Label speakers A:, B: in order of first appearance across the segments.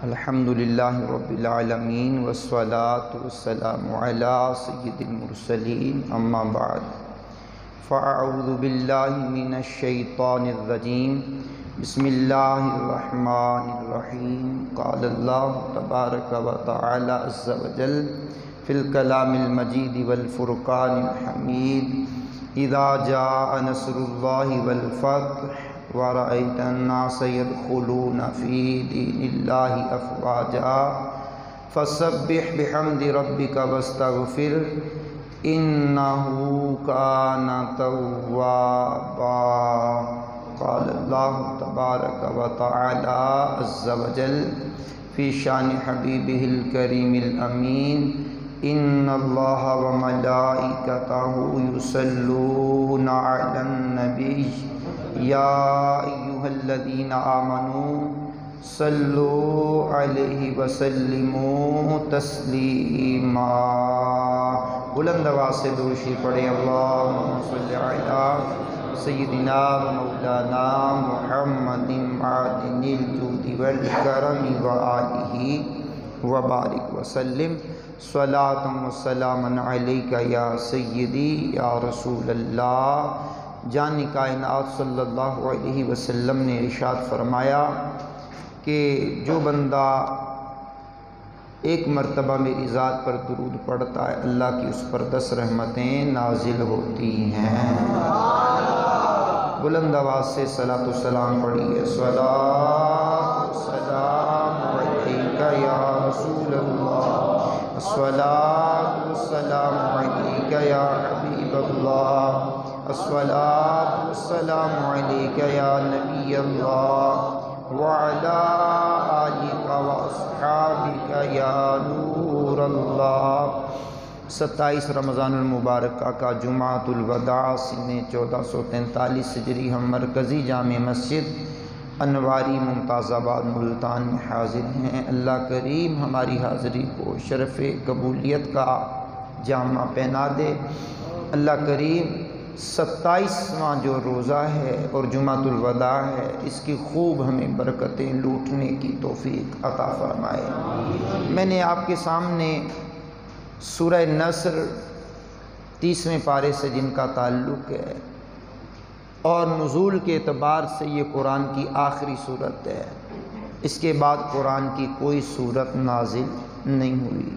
A: الحمدللہ رب العالمین والصلاة والسلام علی سید المرسلین اما بعد فاعوذ باللہ من الشیطان الرجیم بسم اللہ الرحمن الرحیم قال اللہ تبارک و تعالی عز وجل فی الکلام المجید والفرقان الحمید اذا جاء نصر اللہ والفتح وَرَأَيْتَ النَّاسَ يَدْخُلُونَ فِي دِينِ اللَّهِ أَفْوَاجًا فَسَبِّحْ بِحَمْدِ رَبِّكَ وَاسْتَغْفِرْهُ إِنَّهُ كَانَ تَوَّابًا قال اللہ تبارک و تعالی عز وجل فی شان حبیبہ الکریم الامین ان اللہ وملائکتہ یصلون علی النبی یا ایہا الذین آمنوا صلوا علیہ وسلموا تسلیما۔ بلند آواز سے درود پڑھیں اللہم صلی علی سیدنا مولانا محمد معدن الجود والکرم وآلہ وبارک وسلم صلاۃ وسلام علیک یا سیدی یا رسول اللہ۔ جان کائنات صلی اللہ علیہ وسلم نے ارشاد فرمایا کہ جو بندہ ایک مرتبہ میری ذات پر درود پڑھتا ہے اللہ کی اس پر 10 رحمتیں نازل ہوتی ہیں۔ بلند آواز سے صلاۃ و سلام پڑھیے۔ صلاۃ و سلام علیک یا رسول اللہ، صلاۃ و سلام علیک یا حبیب اللہ، الصلاۃ والسلام علیک یا نبی اللہ وعلی آلک واصحابک یا نور اللہ۔ 27 رمضان المبارک کا جمعۃ الوداع سنہ 1443 ہجری ہم مرکزی جامع مسجد انواری ممتاز آباد ملتان میں حاضر ہیں۔ اللہ کریم ہماری حاضری کو شرف قبولیت کا جامہ پہنا دے۔ اللہ کریم 27واں جو روزہ ہے اور جمعۃ الوداع ہے اس کی خوب ہمیں برکتیں لوٹنے کی توفیق عطا فرمائے۔ میں نے آپ کے سامنے سورہ نصر 30ویں پارے سے جن کا تعلق ہے اور نزول کے اعتبار سے یہ قرآن کی آخری صورت ہے، اس کے بعد قرآن کی کوئی صورت نازل نہیں ہوئی۔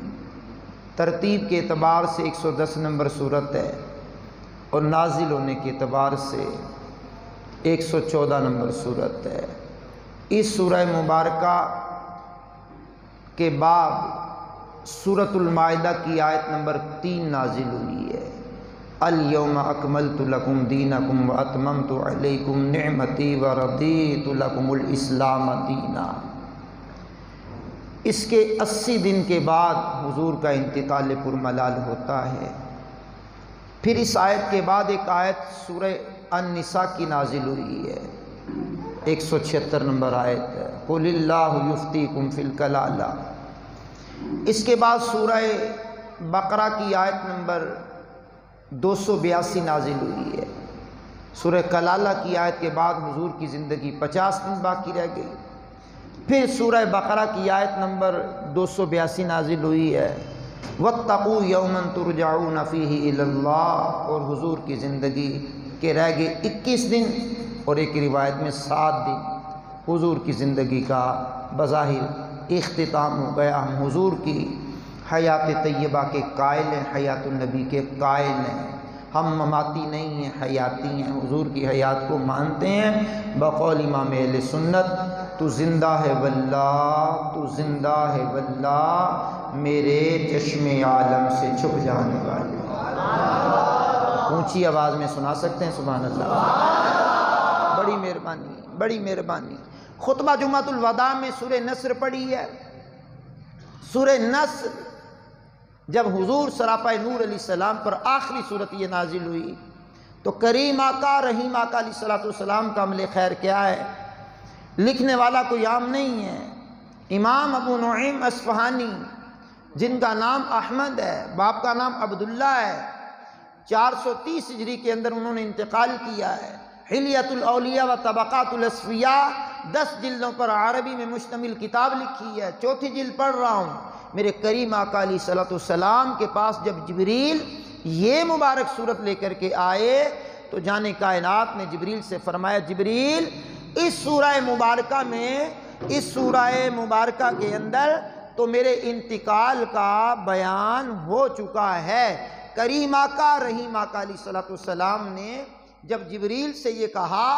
A: ترتیب کے اعتبار سے 110 نمبر صورت ہے اور نازل ہونے کے اعتبار سے 114 نمبر صورت ہے۔ اس سورہ مبارکہ کے بعد سورۃ المائدہ کی آیت نمبر 3 نازل ہوئی ہے۔ الیوم اکملت لکم دینکم واتممت علیکم نعمتی ورضیت لکم الاسلام دینا۔ اس کے 80 دن کے بعد حضور کا انتقال پرملال ہوتا ہے۔ پھر اس آیت کے بعد ایک آیت سورہ النساء کی نازل ہوئی ہے، 176 نمبر آیت ہے، قل اللہ یفتیکم فی الکلالہ۔ اس کے بعد سورہ بقرہ کی آیت نمبر 282 نازل ہوئی ہے۔ سورہ کلالہ کی آیت کے بعد حضور کی زندگی 50 دن باقی رہ گئی۔ پھر سورہ بقرہ کی آیت نمبر 282 نازل ہوئی ہے، وَاتَّقُوا يَوْمًا تُرْجَعُونَ فِيهِ إِلَى اللَّهِ، اور حضور کی زندگی کے رہ گئے 21 دن اور ایک روایت میں 7 دن حضور کی زندگی کا بظاہر اختتام ہو گیا۔ ہم حضور کی حیات طیبہ کے قائل ہیں، حیات النبی کے قائل ہیں۔ ہم مماتی نہیں ہیں، حیاتی ہیں، حضور کی حیات کو مانتے ہیں۔ بقول امام اہل سنت، تو زندہ ہے واللہ، تو زندہ ہے واللہ، میرے چشم عالم سے چھپ جانے والے۔ اونچی آواز میں سنا سکتے ہیں سبحان اللہ؟ بڑی مہربانی، بڑی مہربانی۔ خطبہ جمعۃ الوداع میں سورہ نصر پڑھی ہے۔ سورہ نصر جب حضور سراپاہ نور علیہ السلام پر آخری صورت یہ نازل ہوئی تو کریم آقا رحیم آقا علیہ السلام کا عمل خیر کیا ہے؟ لکھنے والا کوئی عام نہیں ہے۔ امام ابو نعیم اصفہانی جن کا نام احمد ہے، باپ کا نام عبداللہ ہے، 430 ہجری کے اندر انہوں نے انتقال کیا ہے۔ حلیۃ الاولیاء و طبقات الاصفیاء 10 جلدوں پر عربی میں مشتمل کتاب لکھی ہے، 4تھی جلد پڑھ رہا ہوں۔ میرے کریم آقا علیہ الصلوۃ والسلام کے پاس جب جبریل یہ مبارک صورت لے کر کے آئے تو جان کائنات نے جبریل سے فرمایا، جبریل اس سورہ مبارکہ میں، اس سورہ مبارکہ کے اندر تو میرے انتقال کا بیان ہو چکا ہے۔ کریم آقا رحیم آقا علیہ الصلوۃ والسلام نے جب جبریل سے یہ کہا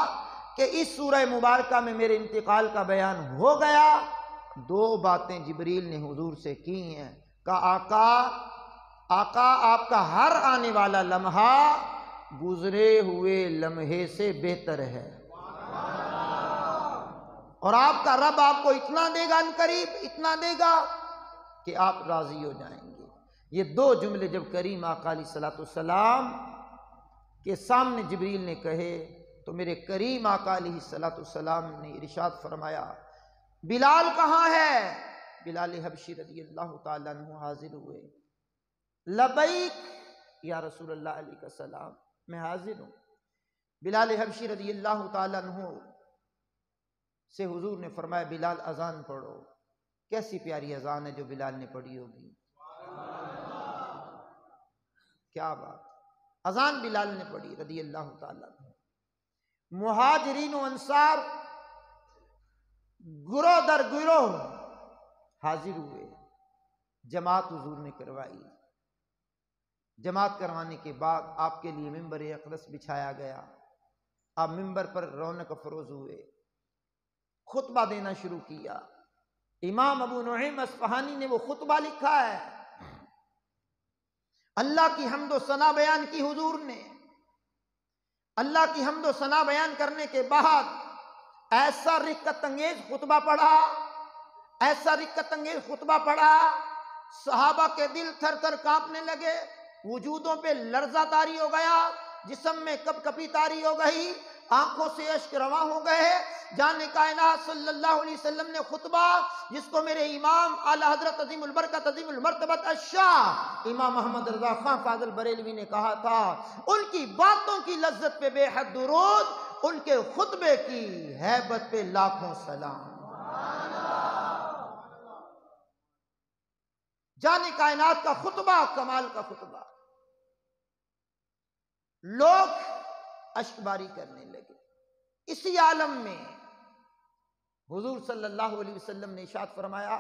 A: کہ اس سورہ مبارکہ میں میرے انتقال کا بیان ہو گیا، 2 باتیں جبریل نے حضور سے کی ہیں۔ کہا آقا آپ کا ہر آنے والا لمحہ گزرے ہوئے لمحے سے بہتر ہے، اور آپ کا رب آپ کو اتنا دے گا عنقریب، اتنا دے گا کہ آپ راضی ہو جائیں گے۔ یہ 2 جملے جب کریم آقا علیہ الصلوۃ والسلام کے سامنے جبریل نے کہے تو میرے کریم آقا علیہ الصلوۃ والسلام نے ارشاد فرمایا، بلال کہاں ہے؟ بلال حبشی رضی اللہ تعالیٰ عنہ حاضر ہوئے، لبیک یا رسول اللہ علیہ السلام، میں حاضر ہوں۔ بلال حبشی رضی اللہ تعالیٰ عنہ سے حضور نے فرمایا، بلال اذان پڑھو۔ کیسی پیاری اذان ہے جو بلال نے پڑھی ہوگی، کیا بات! اذان بلال نے پڑھی رضی اللہ تعالیٰ عنہ۔ مہاجرین و انصار گروہ در گروہ حاضر ہوئے، جماعت حضور نے کروائی۔ جماعت کروانے کے بعد آپ کے لیے ممبر اقدس بچھایا گیا، آپ ممبر پر رونق افروز ہوئے، خطبہ دینا شروع کیا۔ امام ابو نعیم اصفہانی نے وہ خطبہ لکھا ہے، اللہ کی حمد و ثنا بیان کی حضور نے۔ اللہ کی حمد و ثنا بیان کرنے کے بعد ایسا رقت انگیز خطبہ پڑھا، ایسا رقت انگیز خطبہ پڑھا، صحابہ کے دل تھر تھر کانپنے لگے، وجودوں پہ لرزہ طاری ہو گیا، جسم میں کپ کپی طاری ہو گئی، آنکھوں سے اشک رواں ہو گئے۔ جان کائنات صلی اللہ علیہ وسلم نے خطبہ، جس کو میرے امام اعلی حضرت عظیم البرکت عظیم المرتبت الشاہ امام محمد رضا خان فاضل بریلوی نے کہا تھا، ان کی باتوں کی لذت پہ بے حد درود، ان کے خطبے کی ہیبت پہ لاکھوں سلام۔ جان کائنات کا خطبہ کمال کا خطبہ، لوگ اشک باری کرنے لگے۔ اسی عالم میں حضور صلی اللہ علیہ وسلم نے ارشاد فرمایا،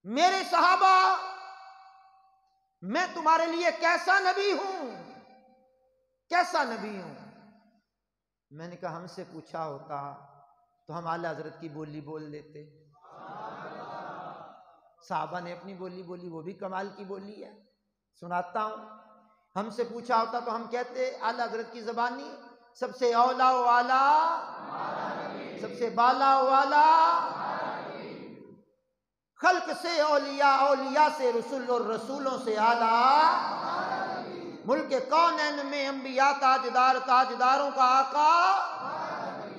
A: میرے صحابہ میں تمہارے لیے کیسا نبی ہوں، کیسا نبی ہوں۔ میں نے کہا ہم سے پوچھا ہوتا تو ہم اعلی حضرت کی بولی بول دیتے۔ صحابہ نے اپنی بولی بولی، وہ بھی کمال کی بولی ہے، سناتا ہوں۔ ہم سے پوچھا ہوتا تو ہم کہتے اعلی حضرت کی زبانی، سب سے اولا و اعلی، سب سے بالا و اعلی، خلق سے اولیاء، اولیاء سے رسول اور رسولوں سے اعلی، ملک کونین میں انبیاء تاجدار، تاجداروں کا آقا،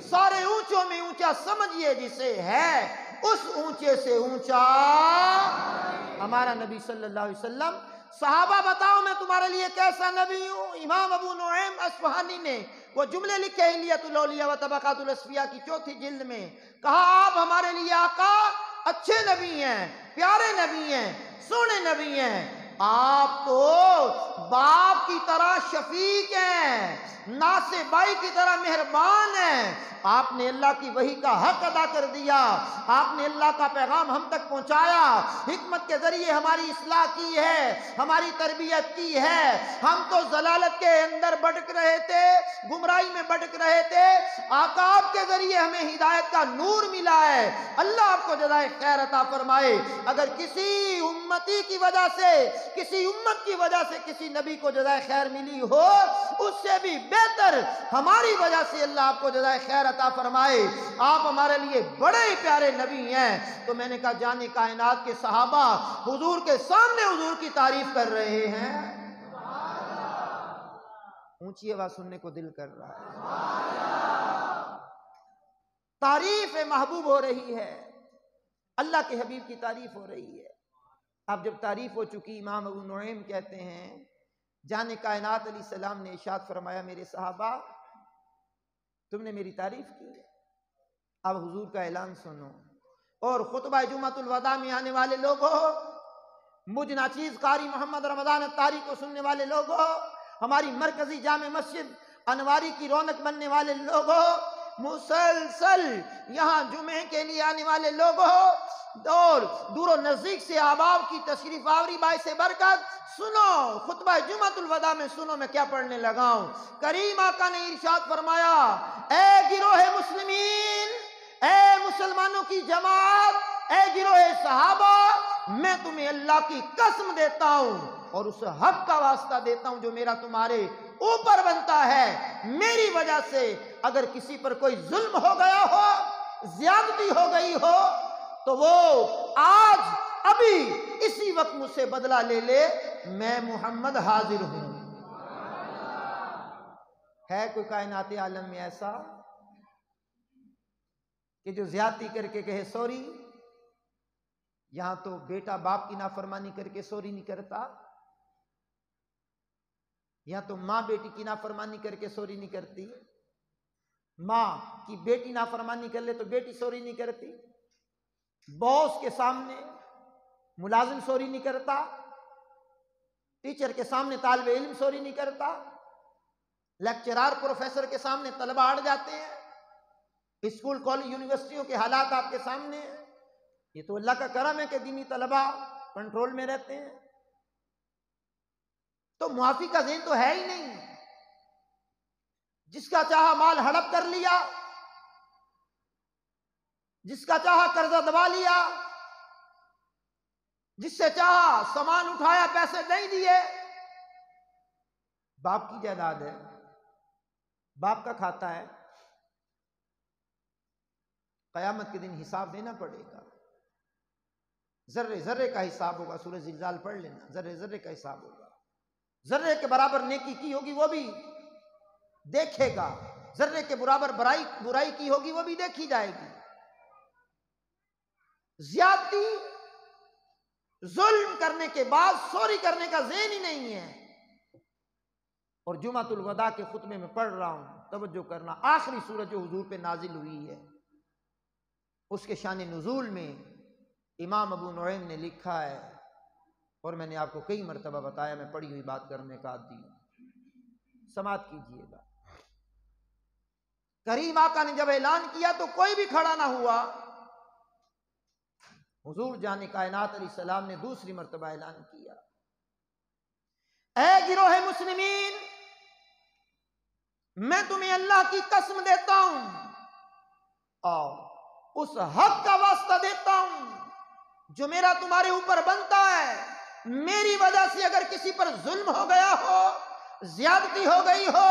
A: سارے اونچوں میں اونچا سمجھیے جسے ہے، اس اونچے سے اونچا ہمارا نبی صلی اللہ علیہ وسلم۔ صحابہ بتاؤ میں تمہارے لیے کیسا نبی ہوں؟ امام ابو نعیم اصفہانی نے وہ جملے لکھے حلیۃ الاولیاء و طبقات الاصفیاء کی 4تھی جلد میں، کہا آپ ہمارے لیے آقا اچھے نبی ہیں، پیارے نبی ہیں، سونے نبی ہیں، آپ تو باپ کی طرح شفیق ہیں، ناصح بھائی کی طرح مہربان ہیں، آپ نے اللہ کی وحی کا حق ادا کر دیا، آپ نے اللہ کا پیغام ہم تک پہنچایا، حکمت کے ذریعے ہماری اصلاح کی ہے، ہماری تربیت کی ہے۔ ہم تو ضلالت کے اندر بھٹک رہے تھے، گمراہی میں بھٹک رہے تھے، آقا آپ کے ذریعے ہمیں ہدایت کا نور ملا ہے۔ اللہ آپ کو جزائے خیر عطا فرمائے۔ اگر کسی امتی کی وجہ سے، کسی امت کی وجہ سے کسی نبی کو جزائے خیر ملی ہو، اس سے بھی بہتر ہماری وجہ سے اللہ آپ کو جزائے خیر عطا فرمائے۔ آپ ہمارے لیے بڑے ہی پیارے نبی ہیں۔ تو میں نے کہا جان کائنات کے صحابہ حضور کے سامنے حضور کی تعریف کر رہے ہیں، اونچی آواز سننے کو دل کر رہا ہے۔ تعریف محبوب ہو رہی ہے، اللہ کے حبیب کی تعریف ہو رہی ہے۔ اب جب تعریف ہو چکی، امام ابو نعیم کہتے ہیں جان کائنات علیہ السلام نے ارشاد فرمایا، میرے صحابہ تم نے میری تعریف کی، اب حضور کا اعلان سنو، اور خطبہ جمعۃ الوداع میں آنے والے لوگوں، مجھ ناچیز قاری محمد رمضان اتاری کو سننے والے لوگوں، ہماری مرکزی جامع مسجد انواری کی رونق بننے والے لوگوں، مسلسل یہاں جمعے کے لیے آنے والے لوگوں، اور دور و نزدیک سے احباب کی تشریف آوری باعث برکت، سنو خطبہ جمعۃ الوداع میں سنو میں کیا پڑھنے لگا ہوں۔ کریم آقا نے ارشاد فرمایا، اے گروہ مسلمین، اے مسلمانوں کی جماعت، اے گروہ صحابہ، میں تمہیں اللہ کی قسم دیتا ہوں اور اس حق کا واسطہ دیتا ہوں جو میرا تمہارے اوپر بنتا ہے، میری وجہ سے اگر کسی پر کوئی ظلم ہو گیا ہو، زیادتی ہو گئی ہو، تو وہ آج ابھی اسی وقت مجھ سے بدلہ لے لے، میں محمد حاضر ہوں۔ ہے کوئی کائنات عالم میں ایسا کہ جو زیادتی کر کے کہے سوری؟ یہاں تو بیٹا باپ کی نافرمانی کر کے سوری نہیں کرتا، یہاں تو ماں بیٹی کی نافرمانی کر کے سوری نہیں کرتی، ماں کی بیٹی نافرمانی کر لے تو بیٹی سوری نہیں کرتی، باس کے سامنے ملازم سوری نہیں کرتا، ٹیچر کے سامنے طالب علم سوری نہیں کرتا، لیکچرار پروفیسر کے سامنے طلبہ اڑ جاتے ہیں، اسکول کالج یونیورسٹیوں کے حالات آپ کے سامنے ہیں۔ یہ تو اللہ کا کرم ہے کہ دینی طلبہ کنٹرول میں رہتے ہیں، تو معافی کا ذہن تو ہے ہی نہیں، جس کا چاہا مال ہڑپ کر لیا، جس کا چاہا قرضہ دبا لیا، جس سے چاہا سامان اٹھایا پیسے نہیں دیے۔ باپ کی جائیداد ہے، باپ کا کھاتا ہے، قیامت کے دن حساب دینا پڑے گا، ذرے ذرے کا حساب ہوگا، سورہ زلزال پڑھ لینا، ذرے ذرے کا حساب ہوگا، ذرے کے برابر نیکی کی ہوگی وہ بھی دیکھے گا، ذرے کے برابر برائی کی ہوگی وہ بھی دیکھی جائے گی۔ زیادتی ظلم کرنے کے بعد سوری کرنے کا ذہن ہی نہیں ہے۔ اور جمعۃ الوداع کے خطبے میں پڑھ رہا ہوں، توجہ کرنا، آخری سورت جو حضور پہ نازل ہوئی ہے اس کے شان نزول میں امام ابو نعیم نے لکھا ہے، اور میں نے آپ کو کئی مرتبہ بتایا، میں پڑھی ہوئی بات کرنے کا عادی ہوں، سماعت کیجئے گا۔ کریم آقا نے جب اعلان کیا تو کوئی بھی کھڑا نہ ہوا، حضور جان کائنات علیہ السلام نے دوسری مرتبہ اعلان کیا، اے گروہ مسلمین، میں تمہیں اللہ کی قسم دیتا ہوں اور اس حق کا واسطہ دیتا ہوں جو میرا تمہارے اوپر بنتا ہے، میری وجہ سے اگر کسی پر ظلم ہو گیا ہو، زیادتی ہو گئی ہو،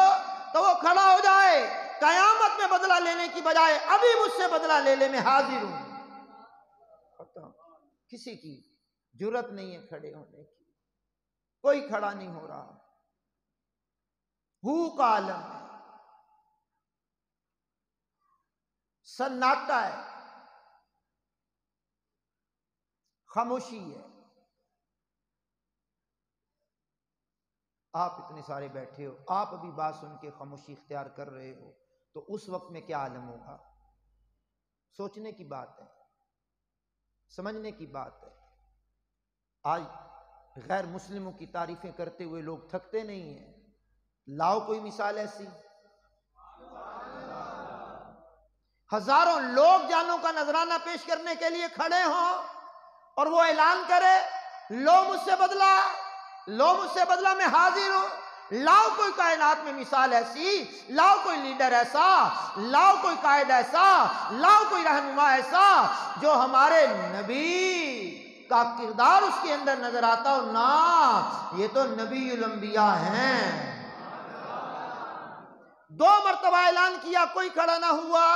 A: تو وہ کھڑا ہو جائے، قیامت میں بدلہ لینے کی بجائے ابھی مجھ سے بدلہ لے لے، میں حاضر ہوں۔ کسی کی جرت نہیں ہے کھڑے ہونے کی، کوئی کھڑا نہیں ہو رہا، ہو کا عالم ہے، سناٹا ہے، خاموشی ہے۔ آپ اتنے سارے بیٹھے ہو، آپ ابھی بات سن کے خاموشی اختیار کر رہے ہو، تو اس وقت میں کیا عالم ہوگا؟ سوچنے کی بات ہے، سمجھنے کی بات ہے۔ آج غیر مسلموں کی تعریفیں کرتے ہوئے لوگ تھکتے نہیں ہیں، لاؤ کوئی مثال ایسی۔ ہزاروں لوگ جانوں کا نذرانہ پیش کرنے کے لیے کھڑے ہوں اور وہ اعلان کرے، لو مجھ سے بدلہ، لو مجھ سے بدلہ، میں حاضر ہوں۔ لاؤ کوئی کائنات میں مثال ایسی، لاؤ کوئی لیڈر ایسا، لاؤ کوئی قائد ایسا، لاؤ کوئی رہنما ایسا جو ہمارے نبی کا کردار اس کے اندر نظر آتا ہو۔ نا، یہ تو نبی الانبیاء ہیں۔ 2 مرتبہ اعلان کیا، کوئی کھڑا نہ ہوا۔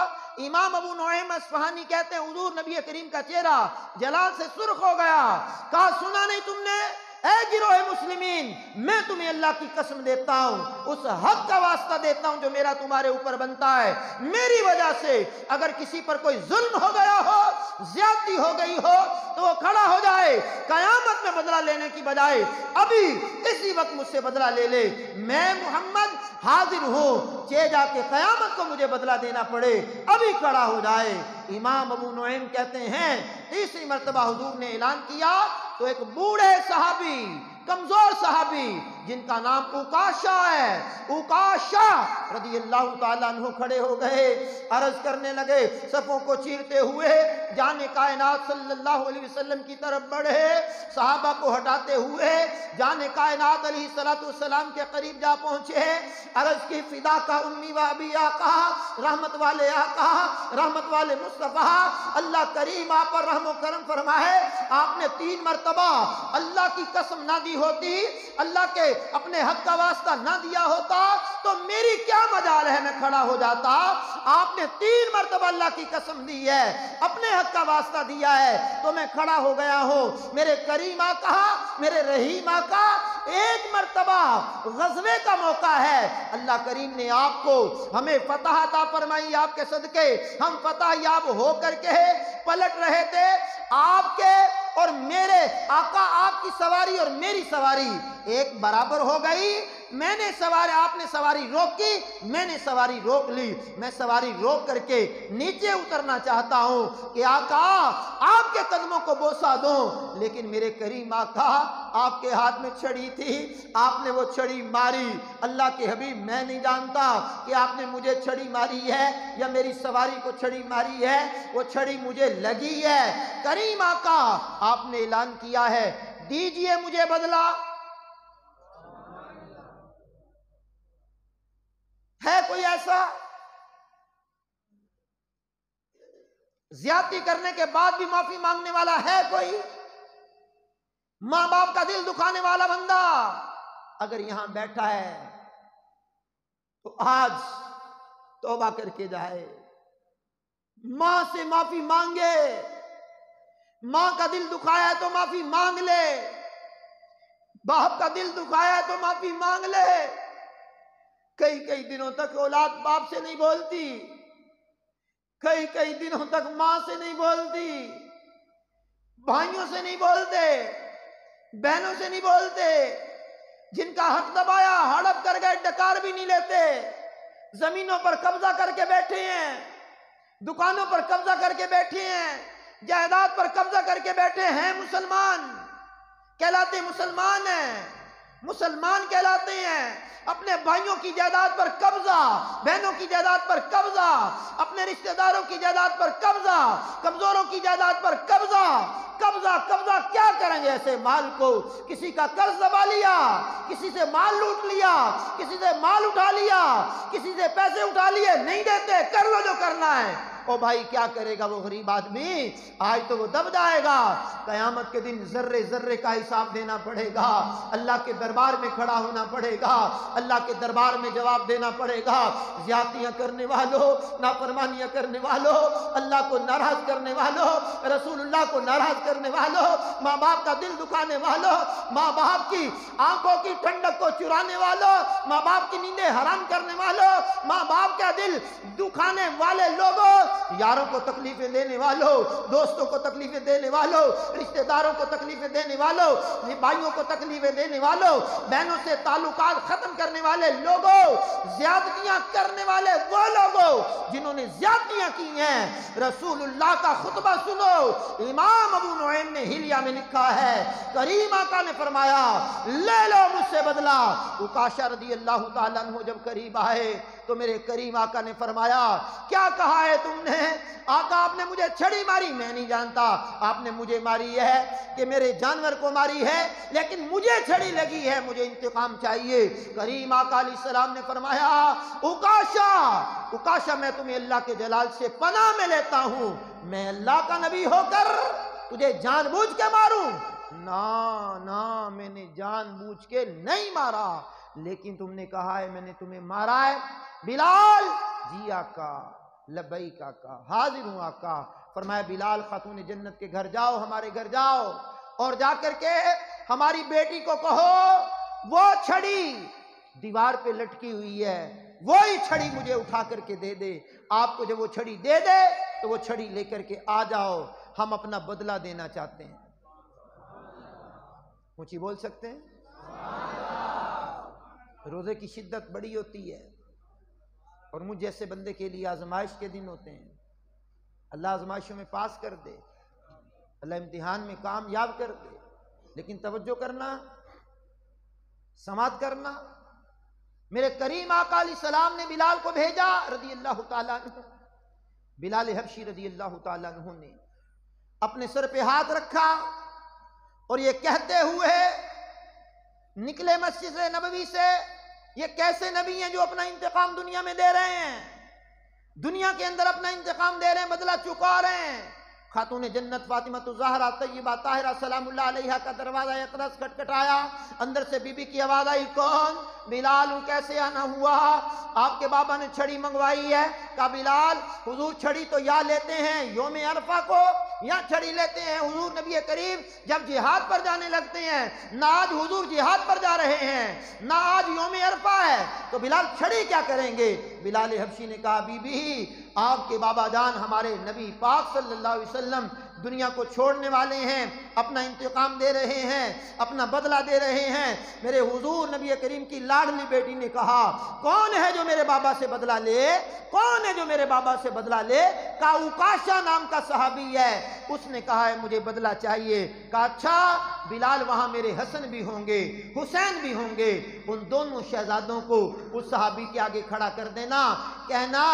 A: امام ابو نعیم اصفہانی کہتے ہیں حضور نبی کریم کا چہرہ جلال سے سرخ ہو گیا، کہا سنا نہیں تم نے؟ اے گروہ مسلمین، میں تمہیں اللہ کی قسم دیتا ہوں، اس حق کا واسطہ دیتا ہوں جو میرا تمہارے اوپر بنتا ہے، میری وجہ سے اگر کسی پر کوئی ظلم ہو گیا ہو، زیادتی ہو گئی ہو، تو وہ کھڑا ہو جائے، قیامت میں بدلہ لینے کی بجائے ابھی اسی وقت مجھ سے بدلہ لے لے، میں محمد حاضر ہوں، چے جا کے قیامت کو مجھے بدلہ دینا پڑے ابھی کھڑا ہو جائے۔ امام ابو نعیم کہتے ہیں تیسری مرتبہ حضور نے اعلان کیا تو ایک بوڑھے صحابی، کمزور صحابی جن کا نام اوکاشا ہے، اوکاشا رضی اللہ تعالیٰ عنہ کھڑے ہو گئے، عرض کرنے لگے، صفوں کو چیرتے ہوئے جان کائنات صلی اللہ علیہ وسلم کی طرف بڑھے، صحابہ کو ہٹاتے ہوئے جان کائنات علیہ السلام کے قریب جا پہنچے، عرض کی فدا کا امی و ابی آقا، رحمت والے آقا، رحمت والے مصطفیٰ، اللہ کریم آپ پر رحم و کرم فرمائے، آپ نے 3 مرتبہ اللہ کی قسم نہ دی ہوتی، اللہ کے اپنے حق کا واسطہ نہ دیا ہوتا تو میری کیا مجال ہے، میں کھڑا ہو جاتا۔ آپ نے 3 مرتبہ اللہ کی قسم دی ہے، اپنے حق کا واسطہ دیا ہے تو میں کھڑا ہو گیا ہوں۔ میرے کریم آقا، میرے رحیم آقا، 1 مرتبہ غزوے کا موقع ہے، اللہ کریم نے آپ کو ہمیں فتح عطا فرمائی، آپ کے صدقے ہم فتح یاب ہو کر کے پلٹ رہے تھے۔ آپ کے اور میرے آقا، آپ کی سواری اور میری سواری ایک برابر ہو گئی، میں نے سواری، آپ نے سواری روک کی، میں نے سواری روک لی، میں سواری روک کر کے نیچے اترنا چاہتا ہوں کہ آقا آپ کے قدموں کو بوسہ دوں، لیکن میرے کریم آقا آپ کے ہاتھ میں چھڑی تھی، آپ نے وہ چھڑی ماری۔ اللہ کے حبیب میں نہیں جانتا کہ آپ نے مجھے چھڑی ماری ہے یا میری سواری کو چھڑی ماری ہے، وہ چھڑی مجھے لگی ہے۔ کریم آقا آپ نے اعلان کیا ہے دیجئے مجھے بدلہ، ہے کوئی ایسا؟ زیادتی کرنے کے بعد بھی معافی مانگنے والا ہے کوئی؟ ماں باپ کا دل دکھانے والا بندہ اگر یہاں بیٹھا ہے تو آج توبہ کر کے جائے، ماں سے معافی مانگے، ماں کا دل دکھایا ہے تو معافی مانگ لے، باپ کا دل دکھایا ہے تو معافی مانگ لے۔ کئی دنوں تک اولاد باپ سے نہیں بولتی، کئی دنوں تک ماں سے نہیں بولتی، بھائیوں سے نہیں بولتے، بہنوں سے نہیں بولتے، جن کا حق دبایا ہڑپ کر گئے ڈکار بھی نہیں لیتے، زمینوں پر قبضہ کر کے بیٹھے ہیں، دکانوں پر قبضہ کر کے بیٹھے ہیں، جائیداد پر قبضہ کر کے بیٹھے ہیں۔ مسلمان کہلاتے مسلمان ہیں، مسلمان کہلاتے ہیں، اپنے بھائیوں کی جائیداد پر قبضہ، بہنوں کی جائیداد پر قبضہ، اپنے رشتہ داروں کی جائیداد پر قبضہ، کمزوروں کی جائیداد پر قبضہ۔ قبضہ کیا کریں گے ایسے مال کو؟ کسی کا قرض دبا لیا، کسی سے مال لوٹ لیا، کسی سے مال اٹھا لیا، کسی سے پیسے اٹھا لیے، نہیں دیتے، کر لو جو کرنا ہے۔ او بھائی کیا کرے گا وہ غریب آدمی؟ آج تو وہ دب جائے گا، قیامت کے دن ذرے ذرے کا حساب دینا پڑے گا، اللہ کے دربار میں کھڑا ہونا پڑے گا، اللہ کے دربار میں جواب دینا پڑے گا۔ زیادتیاں کرنے والوں، نافرمانیاں کرنے والوں، اللہ کو ناراض کرنے والوں، رسول اللہ کو ناراض کرنے والوں، ماں باپ کا دل دکھانے والوں، ماں باپ کی آنکھوں کی ٹھنڈک کو چرانے والوں، ماں باپ کی نیندیں حرام کرنے والوں، ماں باپ کا دل دکھانے والے لوگوں، یاروں کو تکلیفیں دینے والوں، دوستوں کو تکلیفیں دینے والوں، رشتہ داروں کو تکلیفیں دینے والوں، بھائیوں کو تکلیفیں دینے والوں، بہنوں سے تعلقات ختم کرنے والے لوگوں، زیادتیاں کرنے والے وہ لوگوں جنہوں نے زیادتیاں کی ہیں۔ رسول اللہ کا خطبہ سنو، امام ابو نعیم نے حلیہ میں لکھا ہے، کریم آقا نے فرمایا لے لو مجھ سے بدلہ۔ اوکاشا رضی اللہ تعالیٰ عنہ جب قریب آئے تو میرے کریم آقا نے فرمایا کیا کہا ہے تم نے؟ آقا آپ نے مجھے چھڑی ماری، میں نہیں جانتا، آپ نے مجھے ماری ہے کہ میرے جانور کو ماری ہے، لیکن مجھے چھڑی لگی ہے، مجھے انتقام چاہیے۔ کریم آقا علیہ السلام نے فرمایا اوکاشا میں تمہیں اللہ کے جلال سے پناہ میں لیتا ہوں، میں اللہ کا نبی ہو کر تجھے جان بوجھ کے ماروں؟ نا میں نے جان بوجھ کے نہیں مارا، لیکن تم نے کہا ہے میں نے تمہیں مارا ہے۔ بلال، جی آقا، لبیک آقا، حاضر ہوں آقا۔ فرمایا بلال خاتون جنت کے گھر جاؤ، ہمارے گھر جاؤ، اور جا کر کے ہماری بیٹی کو کہو وہ چھڑی دیوار پہ لٹکی ہوئی ہے، وہی چھڑی مجھے اٹھا کر کے دے دے۔ آپ کو جب وہ چھڑی دے دے تو وہ چھڑی لے کر کے آ جاؤ، ہم اپنا بدلہ دینا چاہتے ہیں۔ اونچی بول سکتے ہیں؟ روزے کی شدت بڑی ہوتی ہے، اور مجھ جیسے بندے کے لیے آزمائش کے دن ہوتے ہیں۔ اللہ آزمائشوں میں پاس کر دے، اللہ امتحان میں کامیاب کر دے، لیکن توجہ کرنا، سماعت کرنا۔ میرے کریم آقا علیہ السلام نے بلال کو بھیجا رضی اللہ تعالیٰ عنہ، بلال حبشی رضی اللہ تعالیٰ عنہ نے اپنے سر پہ ہاتھ رکھا اور یہ کہتے ہوئے نکلے مسجد نبوی سے، یہ کیسے نبی ہیں جو اپنا انتقام دنیا میں دے رہے ہیں، دنیا کے اندر اپنا انتقام دے رہے ہیں، بدلہ چکا رہے ہیں۔ خاتون جنت فاطمہ الزہرا طیبہ طاہرہ سلام اللہ علیہا کا دروازہ اقدس کھٹکھٹایا، اندر سے بی بی کی آواز آئی، کون؟ بلال ہوں، کیسے آنا ہوا؟ آپ کے بابا نے چھڑی منگوائی ہے۔ کہا بلال، حضور چھڑی تو یا لیتے ہیں یوم عرفہ کو، یا چھڑی لیتے ہیں حضور نبی کریم جب جہاد پر جانے لگتے ہیں، نہ آج حضور جہاد پر جا رہے ہیں، نہ آج یوم عرفہ ہے، تو بلال چھڑی کیا کریں گے؟ بلال حبشی نے کہا بی بی، آپ کے بابا جان ہمارے نبی پاک صلی اللہ علیہ وسلم دنیا کو چھوڑنے والے ہیں، اپنا انتقام دے رہے ہیں، اپنا بدلہ دے رہے ہیں۔ میرے حضور نبی کریم کی لاڈلی بیٹی نے کہا، کون ہے جو میرے بابا سے بدلہ لے؟ کون ہے جو میرے بابا سے بدلہ لے؟ کہا اوکاشا نام کا صحابی ہے، اس نے کہا ہے مجھے بدلہ چاہیے۔ کہا اچھا بلال، وہاں میرے حسن بھی ہوں گے، حسین بھی ہوں گے، ان دونوں شہزادوں کو اس صحابی کے آگے کھڑا کر دینا، کہنا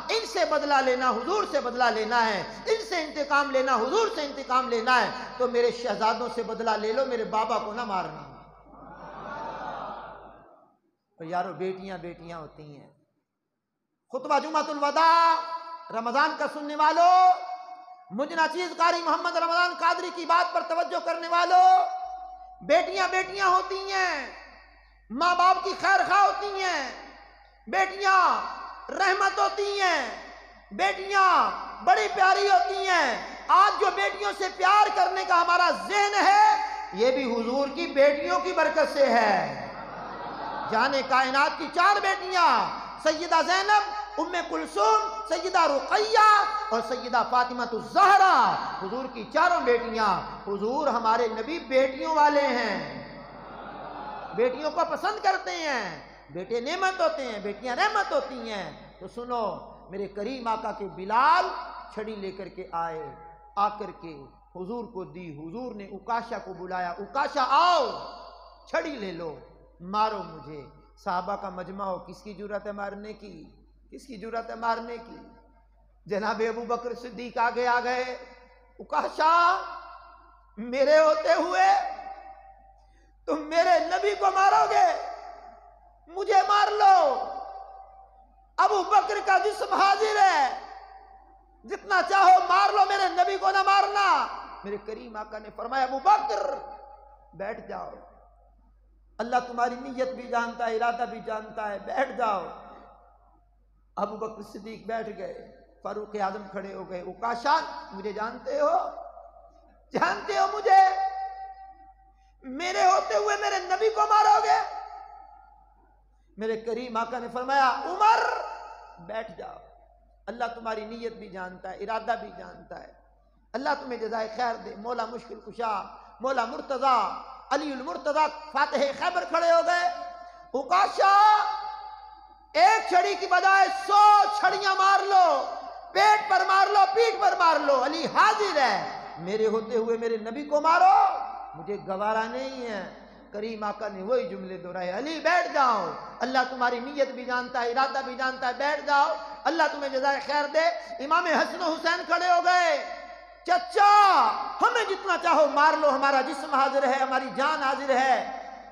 A: ان سے بدلہ لینا حضور سے بدلہ لینا ہے، ان سے انتقام لینا حضور سے انتقام لینا ہے، تو میرے شہزادوں سے بدلہ لے لو، میرے بابا کو نہ مارنا۔ تو یارو بیٹیاں بیٹیاں ہوتی ہیں۔ خطبہ جمعۃ الوداع رمضان کا سننے والوں، مجھ ناچیز قاری محمد رمضان قادری کی بات پر توجہ کرنے والوں، بیٹیاں بیٹیاں ہوتی ہیں، ماں باپ کی خیر خواہ ہوتی ہیں، بیٹیاں رحمت ہوتی ہیں، بیٹیاں بڑی پیاری ہوتی ہیں۔ آج جو بیٹیوں سے پیار کرنے کا ہمارا ذہن ہے، یہ بھی حضور کی بیٹیوں کی برکت سے ہے۔ جانے کائنات کی 4 بیٹیاں، سیدہ زینب، ام کلثوم، سیدہ رقیہ اور سیدہ فاطمہ الزہرا، حضور کی 4 بیٹیاں۔ حضور ہمارے نبی بیٹیوں والے ہیں، بیٹیوں کو پسند کرتے ہیں، بیٹے نعمت ہوتے ہیں، بیٹیاں رحمت ہوتی ہیں۔ تو سنو، میرے کریم آقا کے بلال چھڑی لے کر کے آئے، آ کر کے حضور کو دی، حضور نے اوکاشا کو بلایا، اوکاشا آؤ، چھڑی لے لو، مارو مجھے۔ صحابہ کا مجمع ہو، کس کی جرأت ہے مارنے کی؟ کس کی جرأت ہے مارنے کی؟ جناب ابو بکر صدیق آگے آ گئے، اوکاشا میرے ہوتے ہوئے تم میرے نبی کو مارو گے؟ مجھے مار لو، ابو بکر کا جسم حاضر ہے، جتنا چاہو مار لو، میرے نبی کو نہ مارنا۔ میرے کریم آقا نے فرمایا ابو بکر بیٹھ جاؤ، اللہ تمہاری نیت بھی جانتا ہے، ارادہ بھی جانتا ہے، بیٹھ جاؤ۔ ابو بکر صدیق بیٹھ گئے، فاروق اعظم کھڑے ہو گئے، اوکاشا مجھے جانتے ہو؟ جانتے ہو مجھے؟ میرے ہوتے ہوئے میرے نبی کو مارو گے؟ میرے کریم آقا نے فرمایا عمر بیٹھ جاؤ، اللہ تمہاری نیت بھی جانتا ہے، ارادہ بھی جانتا ہے، اللہ تمہیں جزائے خیر دے۔ مولا مشکل کشا، مولا مرتضی، علی المرتضی فاتح خیبر کھڑے ہو گئے، اوکاشا ایک چھڑی کی بجائے 100 چھڑیاں مار لو، پیٹ پر مار لو، پیٹھ پر مار لو، علی حاضر ہے، میرے ہوتے ہوئے میرے نبی کو مارو، مجھے گوارا نہیں ہے۔ کریم آقا نے وہی جملے دہرائے، علی بیٹھ جاؤ، اللہ تمہاری نیت بھی جانتا ہے، ارادہ بھی جانتا ہے، بیٹھ جاؤ، اللہ تمہیں جزائے خیر دے۔ امام حسن و حسین کھڑے ہو گئے، چچا ہمیں جتنا چاہو مار لو، ہمارا جسم حاضر ہے، ہماری جان حاضر ہے،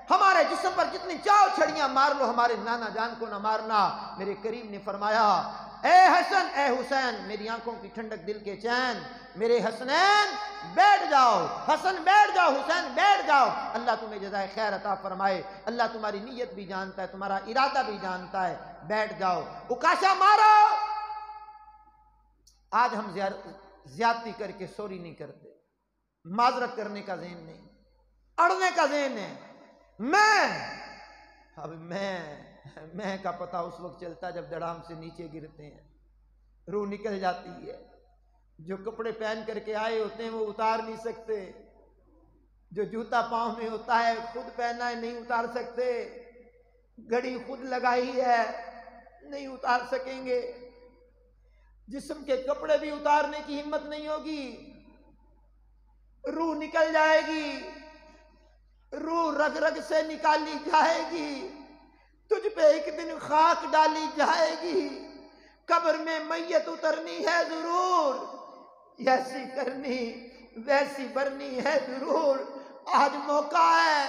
A: ہمارے جسم پر جتنی چاہو چھڑیاں مار لو، ہمارے نانا جان کو نہ مارنا۔ میرے کریم نے فرمایا اے حسن اے حسین، میری آنکھوں کی ٹھنڈک دل کے چین، میرے حسنین بیٹھ جاؤ، حسن بیٹھ جاؤ، حسین بیٹھ جاؤ، اللہ تمہیں جزائے خیر عطا فرمائے، اللہ تمہاری نیت بھی جانتا ہے، تمہارا ارادہ بھی جانتا ہے، بیٹھ جاؤ۔ اوکاشا مارو۔ آج ہم زیادتی کر کے سوری نہیں کرتے، معذرت کرنے کا ذہن نہیں، اڑنے کا ذہن ہے۔ میں کا پتہ اس وقت چلتا جب دڑام سے نیچے گرتے ہیں، روح نکل جاتی ہے۔ جو کپڑے پہن کر کے آئے ہوتے ہیں وہ اتار نہیں سکتے، جو جوتا پاؤں میں ہوتا ہے خود پہننا ہے نہیں اتار سکتے،
B: گھڑی خود لگائی ہے، نہیں اتار سکیں گے، جسم کے کپڑے بھی اتارنے کی ہمت نہیں ہوگی، روح نکل جائے گی، روح رگ رگ سے نکالی جائے گی، تجھ پہ ایک دن خاک ڈالی جائے گی، قبر میں میت اترنی ہے ضرور، ایسی کرنی ویسی برنی ہے ضرور۔ آج موقع ہے،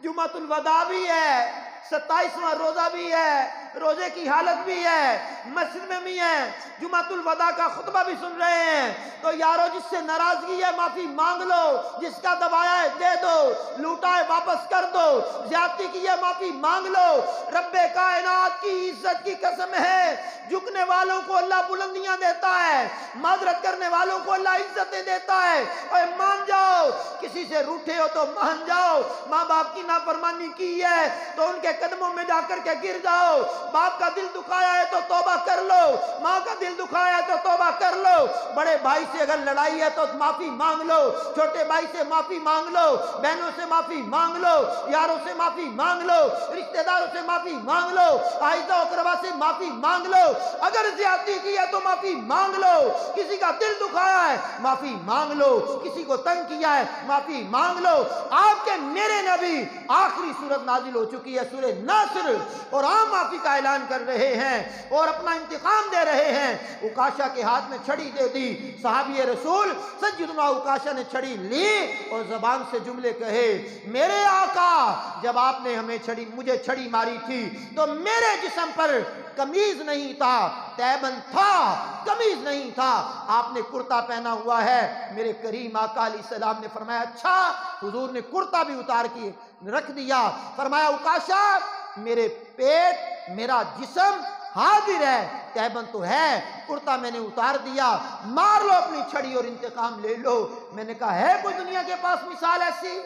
B: جمعۃ الوداع بھی ہے، 27واں روزہ بھی ہے، روزے کی حالت بھی ہے، مسجد میں بھی ہے، جمعۃ الوداع کا خطبہ بھی سن رہے ہیں، تو یارو جس سے ناراضگی ہے معافی مانگ لو، جس کا دبایا ہے دے دو، لوٹا ہے واپس کر دو، زیادتی کی ہے معافی مانگ لو۔ رب کائنات کی عزت کی قسم ہے، جھکنے والوں کو اللہ بلندیاں دیتا ہے، معذرت کرنے والوں کو اللہ عزتیں دیتا ہے۔ اور مان جاؤ، کسی سے روٹھے ہو تو مان جاؤ، ماں باپ کی نافرمانی کی ہے تو ان کے قدموں میں جا کر کے گر جاؤ، باپ کا دل دکھایا ہے تو توبہ کر لو، ماں کا دل دکھایا ہے تو توبہ کر لو، بڑے بھائی سے اگر لڑائی ہے تو معافی مانگ لو، چھوٹے بھائی سے معافی مانگ لو، بہنوں سے معافی مانگ لو، یاروں سے معافی مانگ لو، رشتہ داروں سے معافی مانگ لو، آئزہ اقربا سے معافی مانگ لو، اگر زیادتی کی ہے تو معافی مانگ لو، کسی کا دل دکھایا ہے معافی مانگ لو، کسی کو تنگ کیا ہے معافی مانگ لو۔ آپ کے میرے نبی آخری سورت نازل ہو چکی ہے سورہ ناصر، اور عام معافی کا اعلان کر رہے ہیں اور اپنا انتقام دے رہے ہیں۔ عکاشہ کے ہاتھ میں چھڑی دے دی، صحابی رسول سیدنا عکاشہ نے چھڑی لی اور زبان سے جملے کہے، میرے آقا جب آپ نے مجھے چھڑی ماری تھی تو میرے جسم پر قمیض نہیں تھا، تیبن تھا، قمیض نہیں تھا، آپ نے کرتا پہنا ہوا ہے۔ میرے کریم آقا علیہ السلام نے فرمایا اچھا، حضور نے کرتا بھی اتار کے رکھ دیا، فرمایا عکاشہ میرے پیٹ میرا جسم حاضر ہے، تیبن تو ہے، کرتا میں نے اتار دیا، مار لو اپنی چھڑی اور انتقام لے لو۔ میں نے کہا ہے کوئی دنیا کے پاس مثال ایسی؟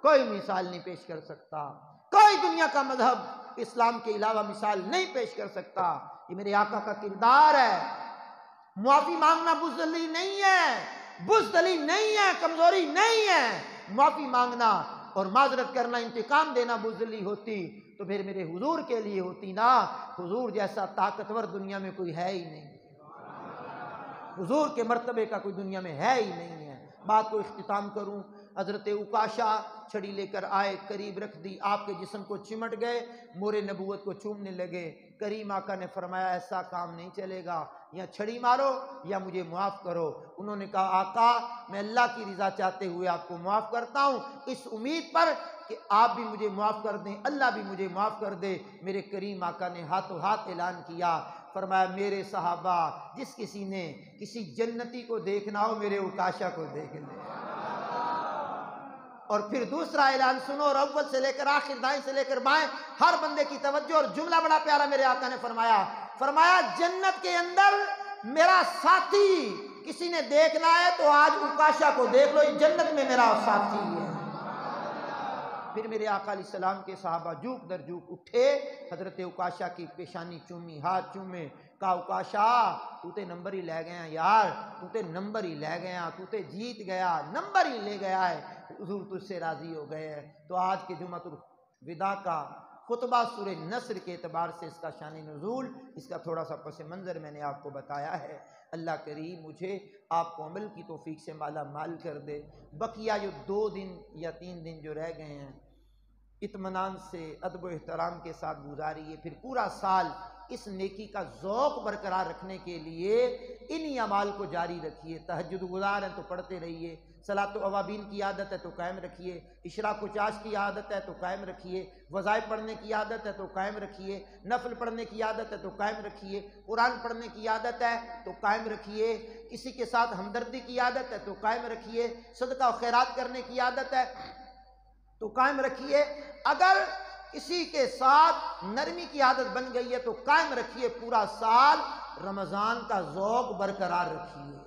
B: کوئی مثال نہیں پیش کر سکتا، کوئی دنیا کا مذہب اسلام کے علاوہ مثال نہیں پیش کر سکتا۔ یہ میرے آقا کا کردار ہے۔ معافی مانگنا بزدلی نہیں ہے، بزدلی نہیں ہے، کمزوری نہیں ہے۔ معافی مانگنا اور معذرت کرنا، انتقام دینا بزدلی ہوتی تو پھر میرے حضور کے لیے ہوتی نا۔ حضور جیسا طاقتور دنیا میں کوئی ہے ہی نہیں، حضور کے مرتبے کا کوئی دنیا میں ہے ہی نہیں ہے۔ بات کو اختتام کروں، حضرت عکاشہ چھڑی لے کر آئے، قریب رکھ دی، آپ کے جسم کو چمٹ گئے، مور نبوت کو چومنے لگے۔ کریم آقا نے فرمایا ایسا کام نہیں چلے گا، یا چھڑی مارو یا مجھے معاف کرو۔ انہوں نے کہا آقا میں اللہ کی رضا چاہتے ہوئے آپ کو معاف کرتا ہوں، اس امید پر کہ آپ بھی مجھے معاف کر دیں، اللہ بھی مجھے معاف کر دے۔ میرے کریم آقا نے ہاتھوں ہاتھ اعلان کیا، فرمایا میرے صحابہ جس کسی نے کسی جنتی کو دیکھنا ہو میرے عکاشہ کو دیکھ لے۔ اور پھر دوسرا اعلان سنو، اور اول سے لے کر آخر، دائیں سے لے کر بائیں، ہر بندے کی توجہ، اور جملہ بڑا پیارا میرے آقا نے فرمایا جنت کے اندر میرا ساتھی کسی نے دیکھنا ہے تو آج عکاشہ کو دیکھ لو، یہ جنت میں میرا ساتھی ہے۔ پھر میرے آقا علیہ السلام کے صحابہ جھوک در جھوک اٹھے، حضرت عکاشہ کی پیشانی چومی، ہاتھ چومے، کہا عکاشہ تو تے نمبر ہی لے گیا یار، تو تے نمبر ہی لے گیا، تو تے جیت گیا، نمبر ہی لے گیا ہے، حضور تجھ سے راضی ہو گئے ہیں۔ تو آج کے جمعۃ الوداع کا خطبہ سورہ نصر کے اعتبار سے اس کا شان نزول، اس کا تھوڑا سا پس منظر میں نے آپ کو بتایا ہے۔ اللہ کریم مجھے آپ کو عمل کی توفیق سے مالا مال کر دے۔ بقیہ جو 2 دن یا 3 دن جو رہ گئے ہیں، اطمینان سے ادب و احترام کے ساتھ گزاریے، پھر پورا سال اس نیکی کا ذوق برقرار رکھنے کے لیے انہی اعمال کو جاری رکھیے۔ تہجد گزار ہیں تو پڑھتے رہیے، صلاۃ و اوابین کی عادت ہے تو قائم رکھیے، اشراق و چاش کی عادت ہے تو قائم رکھیے، وظائف پڑھنے کی عادت ہے تو قائم رکھیے، نفل پڑھنے کی عادت ہے تو قائم رکھیے، قرآن پڑھنے کی عادت ہے تو قائم رکھیے، کسی کے ساتھ ہمدردی کی عادت ہے تو قائم رکھیے، صدقہ و خیرات کرنے کی عادت ہے تو قائم رکھیے، اگر کسی کے ساتھ نرمی کی عادت بن گئی ہے تو قائم رکھیے، پورا سال رمضان کا ذوق برقرار رکھیے۔